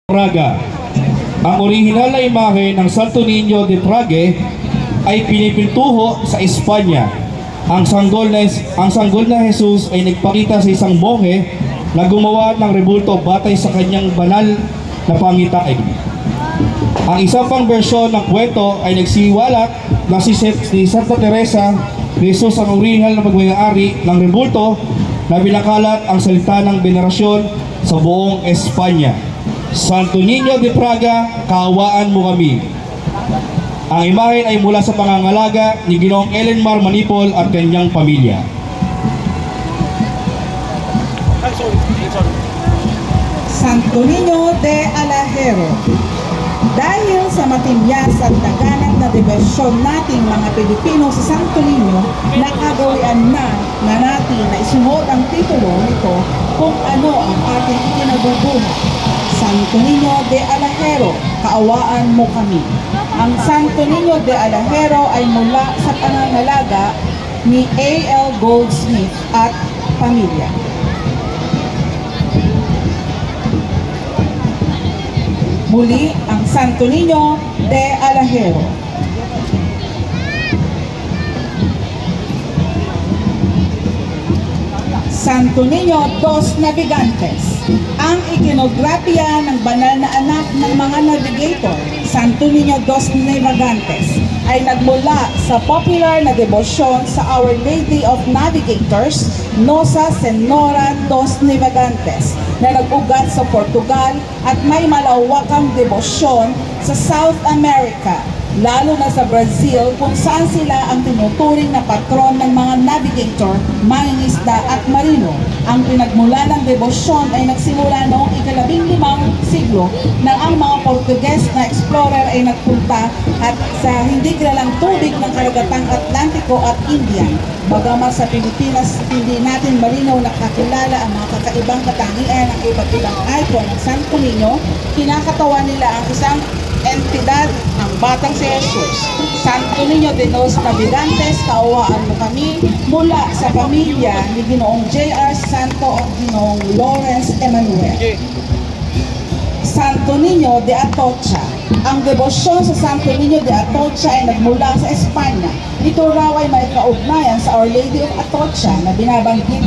Praga. Ang orihinal na imahe ng Santo Niño de Prague ay pinipintuho sa Espanya. Ang sanggol na Jesus ay nagpakita sa isang monghe na gumawa ng rebulto batay sa kanyang banal na pangitain. Ang isa pang bersyon ng kwento ay nagsiwalat na si Santa Teresa ni Jesus ang orihinal na magmayari ng rebulto na binakalat ang salita ng venerasyon sa buong Espanya. Santo Niño de Praga, kaawaan mo kami. Ang imahen ay mula sa pangangalaga ni Ginoong Elenmar Manipol at kanyang pamilya. Santo Niño de Alajero. Dahil sa matimyas at daganang na debosyon nating mga Pilipino sa Santo Niño, nakagawian na natin na isuot ang titulo nito kung ano ang ating ikinabubuhat. Santo Niño de Alajero, kaawaan mo kami. Ang Santo Niño de Alajero ay mula sa pangangalaga ni A.L. Goldsmith at pamilya. Muli, ang Santo Niño de Alajero. Santo Niño dos Navegantes. Ang ikonografya ng banal na anak ng mga navigator, Santo Niño dos Navegantes, ay nagmula sa popular na debosyon sa Our Lady of Navigators, Nosa Senora dos Navegantes, na nag-ugat sa Portugal at may malawakang debosyon sa South America, lalo na sa Brazil, kung saan sila ang tinuturing na patron ng mga navigator, mangingisda at marino. Ang pinagmula ng debosyon ay nagsimula noong ika-15 siglo nang ang mga Portuguese na explorer ay nagpunta at sa hindi kilalang tubig ng karagatang Atlantiko at Indian. Bagamat sa Pilipinas, hindi natin malinaw nakakilala ang mga kakaibang katangian ng iba't ibang icon ng Santo Niño, kinakatawan nila ang isang entidad, ang batang si Jesus. Santo Niño de los Navegantes, kaawaan mo kami, mula sa pamilya ni Ginoong J.R. Santo at Ginoong Lawrence Emmanuel. Santo Niño de Atocha. Ang debosyon sa Santo Niño de Atocha ay nagmula sa Espanya. Ito raw ay may kaugnayan sa Our Lady of Atocha na binabanggit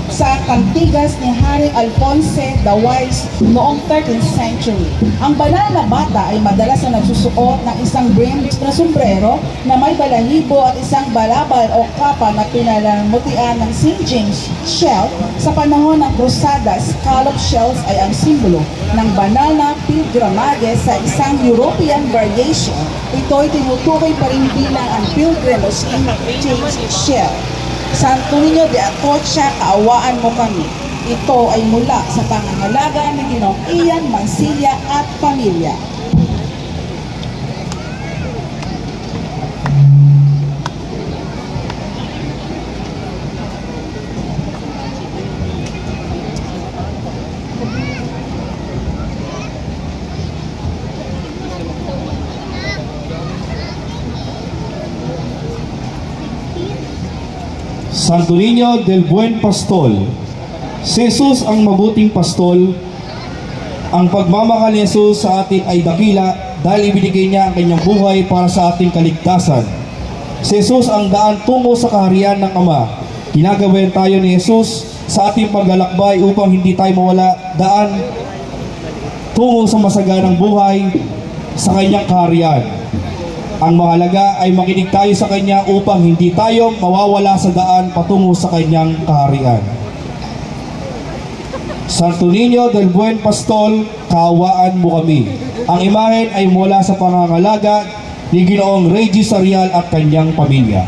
sa kantigas ni Haring Alfonse the Wise noong 13th century. Ang banal na bata ay madalas na nagsusuot ng isang brimmed na sombrero na may balahibo at isang balabal o kapa na pinalamutian ng St. James shell. Sa panahon ng Crusada, scallop shells ay ang simbolo ng banal na pilgrimage sa isang European variation. Ito ay tinutukoy pa rin bilang ang pilgrim o St. James shell. Santo Niño de Atocha, kaawaan mo kami. Ito ay mula sa pangangalaga ni Ginoong Ian Mansilla at pamilya. Santo Niño del Buen Pastol. Si Jesus ang mabuting pastol. Ang pagmamahal ni Jesus sa atin ay dakila dahil ibinigay niya ang kanyang buhay para sa ating kaligtasan. Si Jesus ang daan tungo sa kaharian ng Ama. Ginagabayan tayo ni Jesus sa ating paglalakbay upang hindi tayo mawala daan tungo sa masaganang buhay sa kanyang kaharian. Ang mahalaga ay makinig tayo sa Kanya upang hindi tayo mawawala sa daan patungo sa Kanyang kaharian. Santo Niño del Buen Pastol, kaawaan mo kami. Ang imahen ay mula sa pangangalaga ni Ginoong Regis Arial at kanyang pamilya.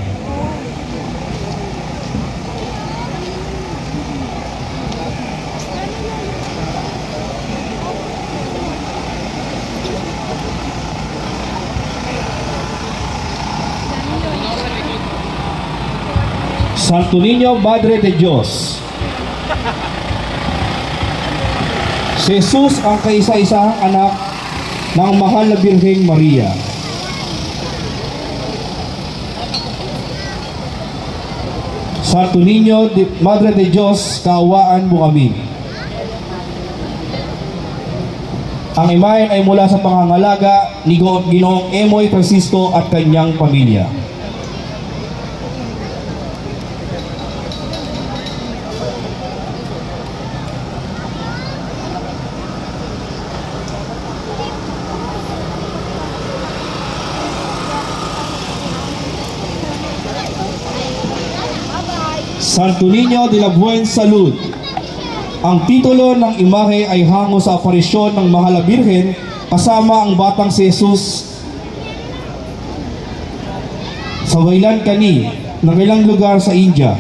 Santo Niño, Madre de Dios. Si Jesus ang kaisa-isahang anak ng mahal na Birheng Maria. Santo Niño, Madre de Dios, kaawaan mo kami. Ang imahen ay mula sa pangangalaga ni Ginoong Emoy Francisco at kanyang pamilya. Santo Niño de la Buen Salud. Ang titulo ng imahe ay hango sa aparisyon ng Mahal na Birhen kasama ang batang si Jesus sa Wailan Kani ng ilang lugar sa India.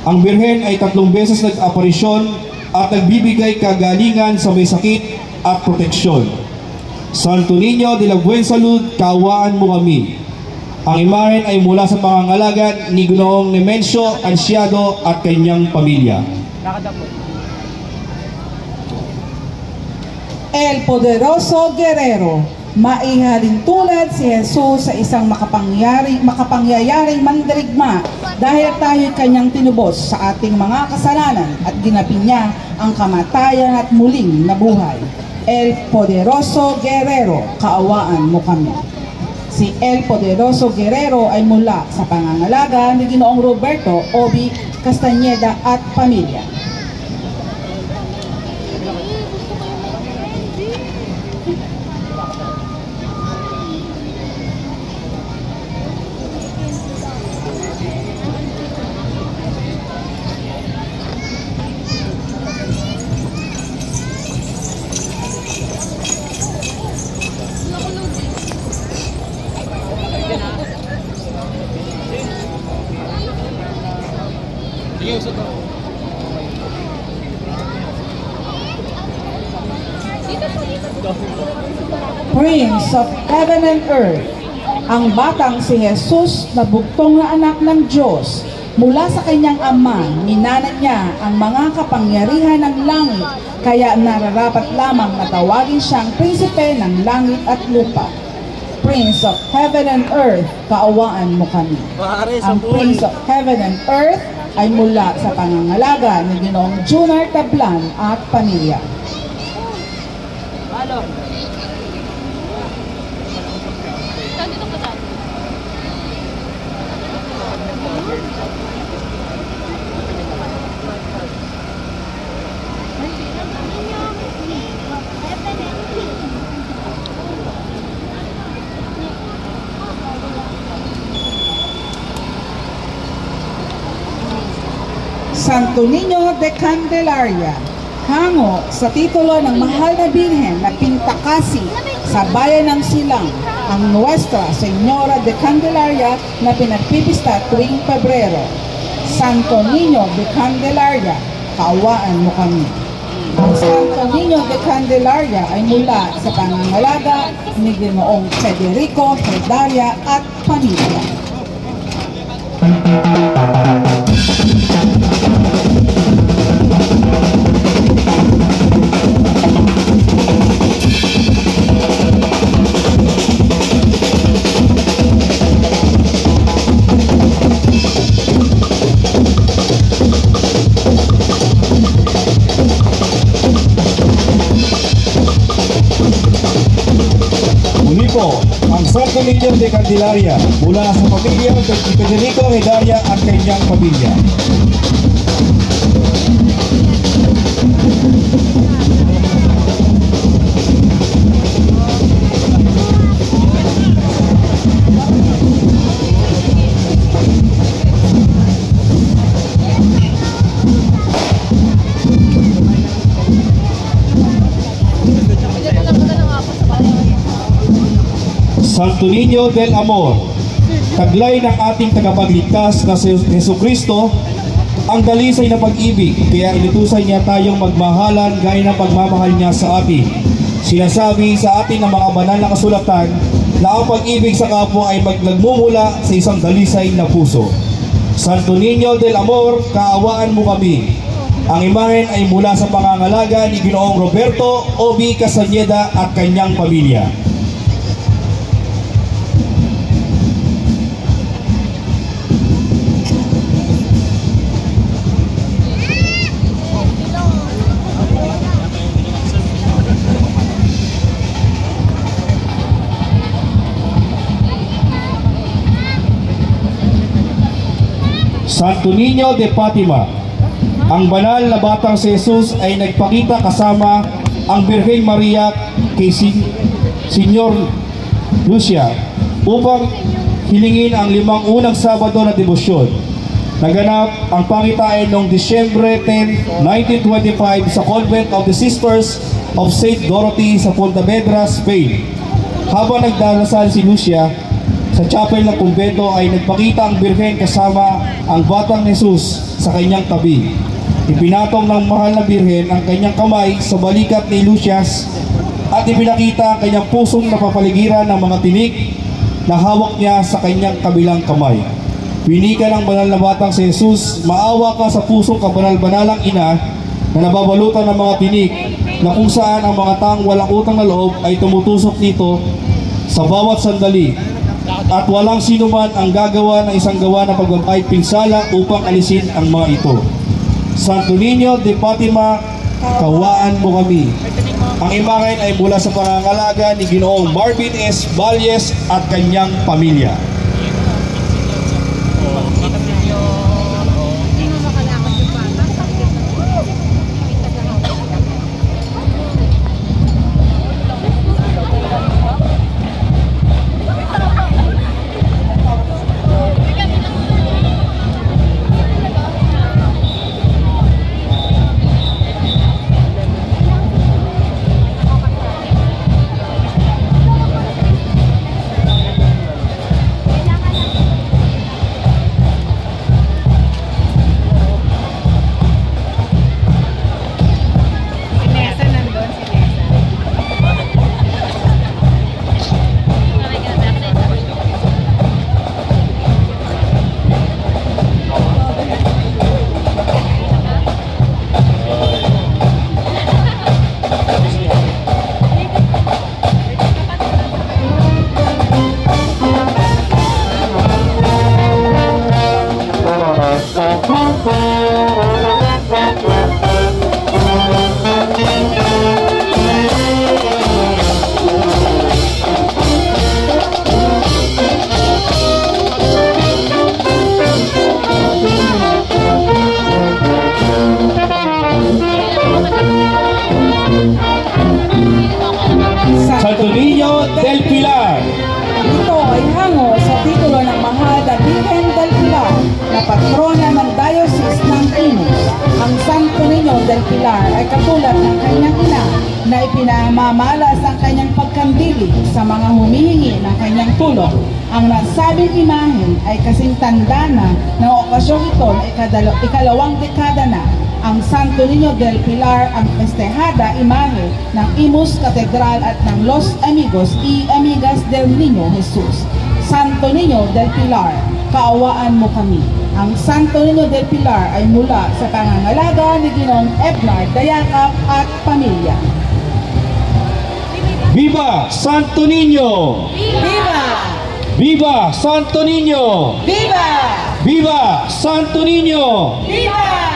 Ang Birhen ay 3 beses nag-aparisyon at nagbibigay kagalingan sa may sakit at proteksyon. Santo Niño de la Buen Salud, kaawaan mo kami. Ang imahen ay mula sa pangangalaga ni Ginoong Nemencio Ansiado at kanyang pamilya. El Poderoso Guerrero, maihalin tulad si Jesus sa isang makapangyayari mandirigma dahil tayo kanyang tinubos sa ating mga kasalanan at ginapi niya ang kamatayan at muling nabuhay. El Poderoso Guerrero, kaawaan mo kami. Si El Poderoso Guerrero ay mula sa pangangalaga ni Ginoong Roberto Obi Castañeda at pamilya. Prince of Heaven and Earth, ang batang si Jesus na bugtong na anak ng Diyos, mula sa kanyang ama, minana niya ang mga kapangyarihan ng langit, kaya nararapat lamang na tawagin siyang prinsipe ng langit at lupa. Prince of Heaven and Earth, kaawaan mo kami. Ang Prince of Heaven and Earth ay mula sa pangangalaga ni Ginoong Junar Tablan at pamilya. Santo Niño de Candelaria, hango sa titulo ng Mahal na Birhen na pintakasi sa bayan ng Silang, ang Nuestra Señora de Candelaria na pinagpipista tuwing Pebrero. Santo Niño de Candelaria, kaawaan mo kami. Ang Santo Niño de Candelaria ay mula sa pangangalaga ni Ginoong Federico Hedaria at pamilya. Ang Santo Niño de Candelaria mula sa pamilya ng Federico Hedaria at kanyang pamilya. Santo Niño del Amor, taglay ng ating tagapagligtas na si Jesucristo, ang dalisay na pag-ibig, kaya inutusan niya tayong magmahalan gaya ng pagmamahal niya sa atin. Sinasabi sa atin ng mga banal na kasulatan na ang pag-ibig sa kapwa ay nagmumula sa isang dalisay na puso. Santo Niño del Amor, kaawaan mo kami. Ang imahen ay mula sa pangangalaga ni Ginoong Roberto Obi Castañeda at kanyang pamilya. Santo Niño de Fatima. Ang banal na batang si Jesus ay nagpakita kasama ang Birheng Maria kay Senyor Lucia upang hilingin ang 5 unang Sabado na debosyon. Naganap ang pangitain noong Disyembre 10, 1925 sa Convent of the Sisters of St. Dorothy sa Pontevedra, Spain. Habang nagdarasal si Lucia sa chapel ng kumbento ay nagpakita ang Birhen kasama ang batang Jesus sa kanyang tabi. Ipinatong ng mahal na Birhen ang kanyang kamay sa balikat ni Lucias at ipinakita ang kanyang pusong napapaligiran ng mga tinik na hawak niya sa kanyang kabilang kamay. Pinika ng banal na batang si Jesus, maawa ka sa pusong kabanal-banalang ina na nababalutan ng mga tinik na kung saan ang mga taong walang utang na loob ay tumutusok nito sa bawat sandali at walang sinuman ang gagawa ng isang gawa na pagbabayad pinsala upang alisin ang mga ito. Santo Niño de Fatima, kawaan mo kami. Ang imahen ay mula sa pangangalaga ni Ginoong Marvin S. Valles at kanyang pamilya. Santo Niño del Pilar. Ito ay hango sa titulo ng Mahal na Birhen del Pilar na patrona ng Diocese ng Imus. Ang Santo Niño del Pilar ay katulad ng kanyang ina na ipinamamalas ang kanyang pagkandili sa mga humihingi ng kanyang tulong. Ang nasabing imahen ay kasing tanda na ng okasyong ito na ikalawang dekada na. Ang Santo Niño del Pilar ang festejada imahe ng Imus Cathedral at ng Los Amigos y Amigas del Niño Jesus. Santo Niño del Pilar, kaawaan mo kami. Ang Santo Niño del Pilar ay mula sa pangangalaga ni Ginoong Ebnar Dayakap at pamilya. Viva Santo Niño! Viva! Viva Santo Niño! Viva! Viva Santo Niño! Viva!